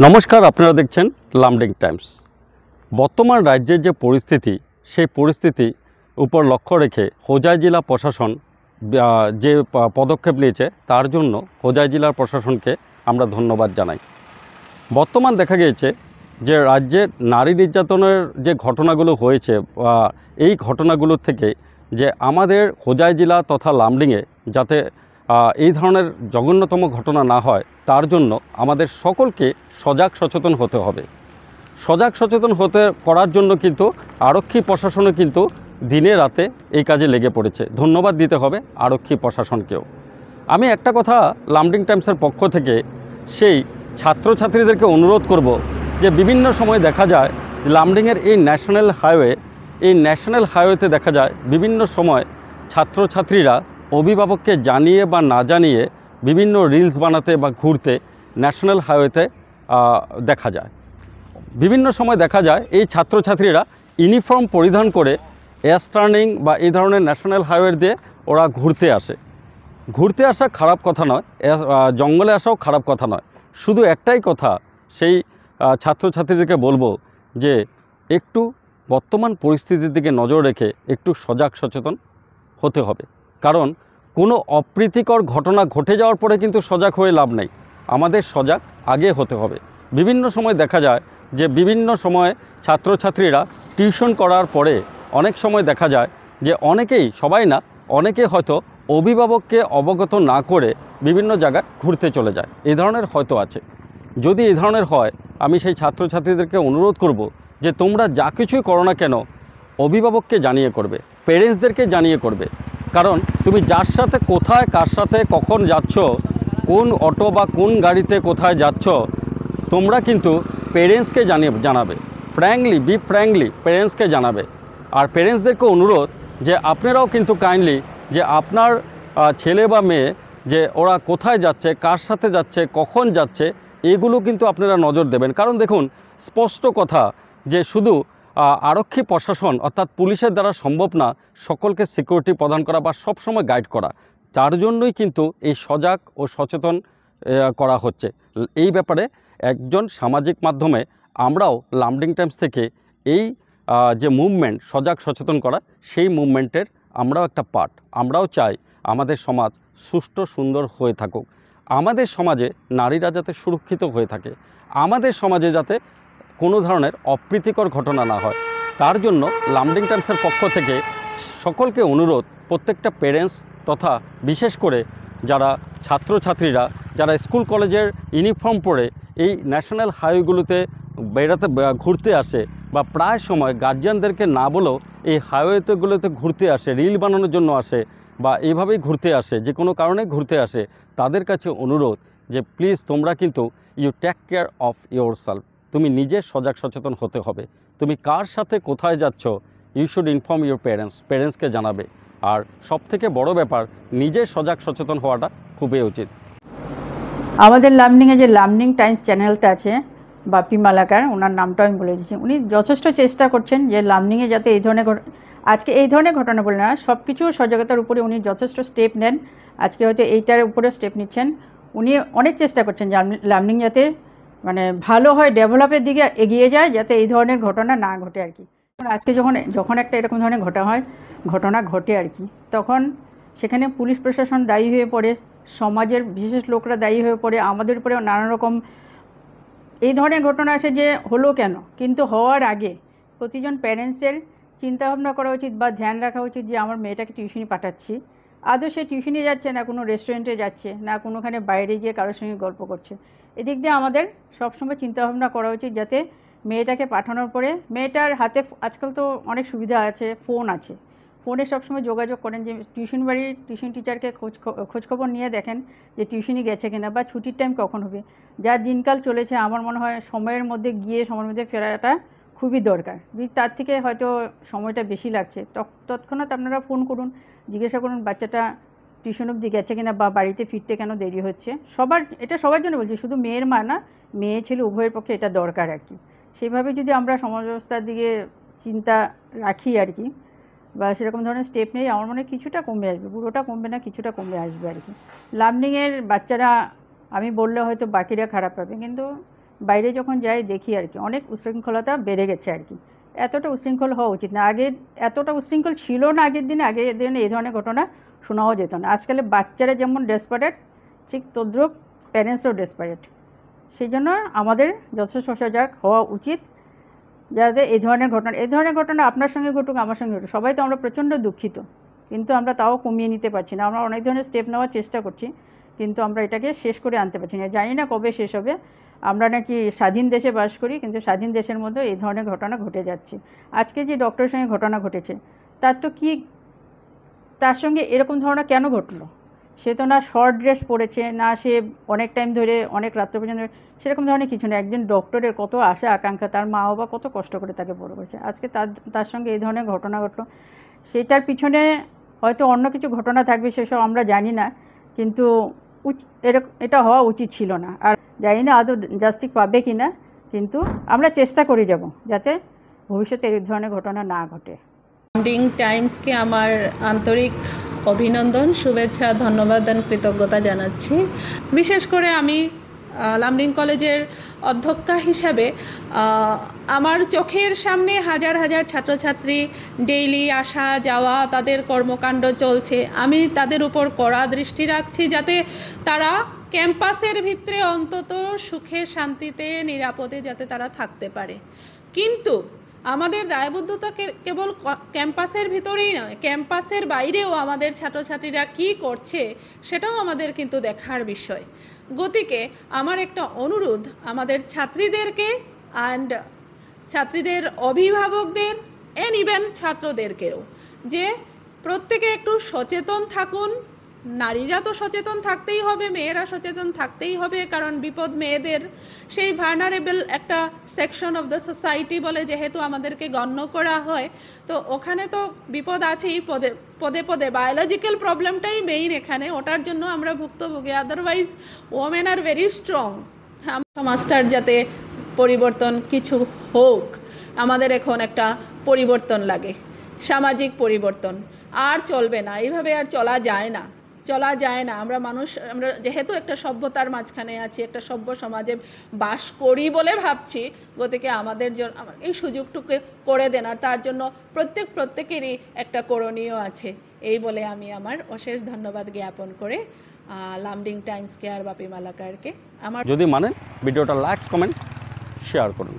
নমস্কার, আপনারা দেখছেন লামডিং টাইমস। বর্তমান রাজ্যের যে পরিস্থিতি, সেই পরিস্থিতি উপর লক্ষ্য রেখে হোজাই জেলা প্রশাসন যে পদক্ষেপ নিয়েছে তার জন্য হোজাই জেলার প্রশাসনকে আমরা ধন্যবাদ জানাই। বর্তমান দেখা গিয়েছে যে রাজ্যে নারী নির্যাতনের যে ঘটনাগুলো হয়েছে, এই ঘটনাগুলো থেকে যে আমাদের হোজাই জেলা তথা লামডিংয়ে যাতে এই ধরনের জঘন্যতম ঘটনা না হয় তার জন্য আমাদের সকলকে সজাগ সচেতন হতে হবে। সজাগ সচেতন করার জন্য কিন্তু আরক্ষী প্রশাসনও কিন্তু দিনে রাতে এই কাজে লেগে পড়েছে। ধন্যবাদ দিতে হবে আরক্ষী প্রশাসনকেও। আমি একটা কথা লামডিং টাইমসের পক্ষ থেকে সেই ছাত্রছাত্রীদেরকে অনুরোধ করব যে বিভিন্ন সময় দেখা যায় লামডিংয়ের এই ন্যাশনাল হাইওয়েতে দেখা যায় বিভিন্ন সময় ছাত্রছাত্রীরা অভিভাবককে জানিয়ে বা না জানিয়ে বিভিন্ন রিলস বানাতে বা ঘুরতে ন্যাশনাল হাইওয়েতে দেখা যায়। বিভিন্ন সময় দেখা যায় এই ছাত্রছাত্রীরা ইউনিফর্ম পরিধান করে এয়ার টার্নিং বা এই ধরনের ন্যাশনাল হাইওয়ে দিয়ে ওরা ঘুরতে আসা খারাপ কথা নয়, জঙ্গলে আসাও খারাপ কথা নয়। শুধু একটাই কথা সেই ছাত্রছাত্রীদেরকে বলবো যে একটু বর্তমান পরিস্থিতির দিকে নজর রেখে একটু সজাগ সচেতন হতে হবে। কারণ কোনো অপ্রীতিকর ঘটনা ঘটে যাওয়ার পরে কিন্তু সজাগ হয়ে লাভ নেই, আমাদের সজাগ আগে হতে হবে। বিভিন্ন সময় দেখা যায় যে বিভিন্ন সময় ছাত্রছাত্রীরা টিউশন করার পরে অনেক সময় দেখা যায় যে অনেকেই, সবাই না, অনেকে হয়তো অভিভাবককে অবগত না করে বিভিন্ন জায়গায় ঘুরতে চলে যায়। এই ধরনের হয়তো আছে। যদি এই ধরনের হয়, আমি সেই ছাত্রছাত্রীদেরকে অনুরোধ করব যে তোমরা যা কিছুই করো না কেন অভিভাবককে জানিয়ে করবে, পেরেন্টসদেরকে জানিয়ে করবে। কারণ তুমি যার সাথে কোথায়, কার সাথে কখন যাচ্ছ, কোন অটো বা কোন গাড়িতে কোথায় যাচ্ছ, তোমরা কিন্তু পেরেন্টসকে জানাবে। ফ্র্যাঙ্কলি পেরেন্টসকে জানাবে। আর পেরেন্টসদেরকে অনুরোধ যে আপনারাও কিন্তু কাইন্ডলি যে আপনার ছেলে বা মেয়ে যে ওরা কোথায় যাচ্ছে, কার সাথে যাচ্ছে, কখন যাচ্ছে, এগুলো কিন্তু আপনারা নজর দেবেন। কারণ দেখুন, স্পষ্ট কথা যে শুধু আরক্ষী প্রশাসন অর্থাৎ পুলিশের দ্বারা সম্ভব না সকলকে সিকিউরিটি প্রদান করা বা সবসময় গাইড করা। তার জন্যই কিন্তু এই সজাগ ও সচেতন করা হচ্ছে। এই ব্যাপারে একজন সামাজিক মাধ্যমে আমরাও লামডিং টাইমস থেকে এই যে মুভমেন্ট সজাগ সচেতন করা, সেই মুভমেন্টের আমরাও একটা পার্ট। আমরাও চাই আমাদের সমাজ সুষ্ঠু সুন্দর হয়ে থাকুক, আমাদের সমাজে নারীরা যাতে সুরক্ষিত হয়ে থাকে, আমাদের সমাজে যাতে কোনো ধরনের অপ্রীতিকর ঘটনা না হয়। তার জন্য লামডিং টাইমসের পক্ষ থেকে সকলকে অনুরোধ, প্রত্যেকটা পেরেন্টস তথা বিশেষ করে যারা ছাত্রছাত্রীরা যারা স্কুল কলেজের ইউনিফর্ম পরে এই ন্যাশনাল হাইওয়েগুলোতে ঘুরতে আসে বা প্রায় সময় গার্জিয়ানদেরকে না বলেও এই হাইওয়েগুলোতে ঘুরতে আসে, রিল বানানোর জন্য আসে বা এইভাবেই ঘুরতে আসে, যে কোনো কারণে ঘুরতে আসে, তাদের কাছে অনুরোধ যে প্লিজ তোমরা কিন্তু you take care of yourself. তুমি নিজে সজাগ সচেতন হতে হবে। তুমি কার সাথে কোথায় যাচ্ছ ইউ শুড ইনফর্ম ইউর পেরেন্টসকে জানাবে। আর সবথেকে বড় ব্যাপার, নিজে সজাগ সচেতন হওয়াটা খুবই উচিত। আমাদের লামডিংয়ে যে লামডিং টাইমস চ্যানেলটা আছে, বাপি মালাকার, ওনার নামটা আমি বলে দিচ্ছি, উনি যথেষ্ট চেষ্টা করছেন যে লামডিংয়ে যাতে এই ধরনের আজকে এই ধরনের ঘটনা বলে না, সব কিছু সজাগতার উপরে উনি যথেষ্ট স্টেপ নেন। আজকে হয়তো এইটার উপরে স্টেপ নিচ্ছেন। উনি অনেক চেষ্টা করছেন যে লামডিং যাতে মানে ভালো হয়, ডেভেলপের দিকে এগিয়ে যায়, যাতে এই ধরনের ঘটনা না ঘটে আর কি। আজকে যখন একটা এরকম ধরনের ঘটনা ঘটে আর কি, তখন সেখানে পুলিশ প্রশাসন দায়ী হয়ে পড়ে, সমাজের বিশেষ লোকরা দায়ী হয়ে পড়ে, আমাদের উপরে নানা রকম এই ধরনের ঘটনা আসে যে হলো কেন। কিন্তু হওয়ার আগে প্রতিজন প্যারেন্টসের চিন্তাভাবনা করা উচিত বা ধ্যান রাখা উচিত যে আমার মেয়েটাকে টিউশনি পাঠাচ্ছি, আদৌ সে টিউশনি যাচ্ছে না কোনো রেস্টুরেন্টে যাচ্ছে, না কোনোখানে বাইরে গিয়ে কারোর সঙ্গে গল্প করছে। এদিক দিয়ে আমাদের সবসময় চিন্তাভাবনা করা উচিত যাতে মেয়েটাকে পাঠানোর পরে মেয়েটার হাতে, আজকাল তো অনেক সুবিধা আছে, ফোন আছে, ফোনে সবসময় যোগাযোগ করেন যে টিউশন টিচারকে খোঁজখবর নিয়ে দেখেন যে টিউশনি গেছে কিনা বা ছুটির টাইম কখন হবে। যা দিনকাল চলেছে, আমার মনে হয় সময়ের মধ্যে গিয়ে সময়ের মধ্যে ফেরাটা খুবই দরকার। যদি তার থেকে হয়তো সময়টা বেশি লাগছে, তৎক্ষণাৎ আপনারা ফোন করুন, জিজ্ঞাসা করুন বাচ্চাটা টিউশন অবধি গেছে কিনা বা বাড়িতে ফিরতে কেন দেরি হচ্ছে। এটা সবার জন্য বলছি, শুধু মেয়ের মা না, মেয়ে ছেলে উভয়ের পক্ষে এটা দরকার আর কি। সেইভাবে যদি আমরা সমাজ ব্যবস্থার দিকে চিন্তা রাখি আর কি, বা সেরকম ধরনের স্টেপ নেই, আমার মনে হয় কিছুটা কমে আসবে, পুরোটা কমবে না, কিছুটা কমে আসবে আর কি। লার্নিংয়ের বাচ্চারা, আমি বললে হয়তো বাকিরা খারাপ পাবে, কিন্তু বাইরে যখন যাই দেখি আর কি অনেক উশৃঙ্খলতা বেড়ে গেছে আর কি। এতটা উশৃঙ্খল হওয়া উচিত না। আগে এতটা উশৃঙ্খল ছিল না আগের দিনে এই ধরনের ঘটনা শোনাও যেত না। আজকাল বাচ্চারা যেমন ডেসপারেট, ঠিক তদ্রুপ প্যারেন্টসও ডেসপারেট। সেই জন্য আমাদের যথেষ্ট সজাগ হওয়া উচিত, যাতে এই ধরনের ঘটনা আপনার সঙ্গে ঘটুক, আমার সঙ্গে ঘটুক, সবাই তো আমরা প্রচণ্ড দুঃখিত, কিন্তু আমরা তাও কমিয়ে নিতে পারছি না। আমরা অনেক ধরনের স্টেপ নেওয়ার চেষ্টা করছি, কিন্তু আমরা এটাকে শেষ করে আনতে পারছি না। জানি না কবে শেষ হবে। আমরা নাকি স্বাধীন দেশে বাস করি, কিন্তু স্বাধীন দেশের মধ্যে এই ধরনের ঘটনা ঘটে যাচ্ছে। আজকে যে ডক্টরের সঙ্গে ঘটনা ঘটেছে, তার সঙ্গে এরকম ধরনের কেন ঘটলো? সে তো না শর্ট ড্রেস পরেছে, না সে অনেক টাইম ধরে অনেক রাত্র পর্যন্ত, সেরকম ধরনের কিছু না। একজন ডক্টরের কত আশা আকাঙ্ক্ষা, তার মা বাবা কত কষ্ট করে তাকে বড় করেছে, আজকে তার সঙ্গে এই ধরনের ঘটনা ঘটলো। সেটার পিছনে হয়তো অন্য কিছু ঘটনা থাকবে, সেসব আমরা জানি না, কিন্তু এটা হওয়া উচিত ছিল না। আর জানি না আদৌ জাস্টিস পাবে কি না, কিন্তু আমরা চেষ্টা করে যাব যাতে ভবিষ্যতে এই ধরনের ঘটনা না ঘটে। লামডিং টাইমসকে আমার আন্তরিক অভিনন্দন, শুভেচ্ছা, ধন্যবাদ এবং কৃতজ্ঞতা জানাচ্ছি। বিশেষ করে আমি লামডিং কলেজের অধ্যক্ষা হিসাবে আমার চোখের সামনে হাজার হাজার ছাত্রছাত্রী ডেইলি আসা যাওয়া, তাদের কর্মকাণ্ড চলছে। আমি তাদের উপর কড়া দৃষ্টি রাখছি যাতে তারা ক্যাম্পাসের ভিতরে অন্তত সুখে শান্তিতে নিরাপদে যাতে তারা থাকতে পারে। কিন্তু আমাদের দায়বদ্ধতা কেবল ক্যাম্পাসের ভিতরেই নয়, ক্যাম্পাসের বাইরেও আমাদের ছাত্রছাত্রীরা কি করছে সেটাও আমাদের কিন্তু দেখার বিষয়। গতিকে আমার একটা অনুরোধ আমাদের ছাত্রীদেরকে অ্যান্ড ছাত্রীদের অভিভাবকদের অ্যান্ড ইভেন ছাত্রদেরকেও, যে প্রত্যেকে একটু সচেতন থাকুন। নারীরা তো সচেতন থাকতেই হবে, মেয়েরা সচেতন থাকতেই হবে, কারণ বিপদ মেয়েদের, সেই ভার্নারেবল একটা সেকশন অফ দ্য সোসাইটি বলে যেহেতু আমাদেরকে গণ্য করা হয়, তো ওখানে তো বিপদ আছেই পদে পদে। বায়োলজিক্যাল প্রবলেমটাই মেইন এখানে, ওটার জন্য আমরা ভুক্তভোগী। Otherwise women are very strong. সমাজটার যাতে পরিবর্তন কিছু হোক, আমাদের এখন একটা পরিবর্তন লাগে, সামাজিক পরিবর্তন। আর চলবে না, এইভাবে আর চলা যায় না। আমরা যেহেতু একটা সভ্যতার মাঝখানে আছি, একটা সভ্য সমাজে বাস করি বলে ভাবছি, গতিকে আমাদের জন্য এই সুযোগটুকু করে দেন। আর তার জন্য প্রত্যেকেরই একটা করণীয় আছে। এই বলে আমি আমার অশেষ ধন্যবাদ জ্ঞাপন করে লামডিং টাইমসকে আর বাপি মালাকারকে আমার যদি মানেন ভিডিওটা লাইক, কমেন্ট, শেয়ার করুন।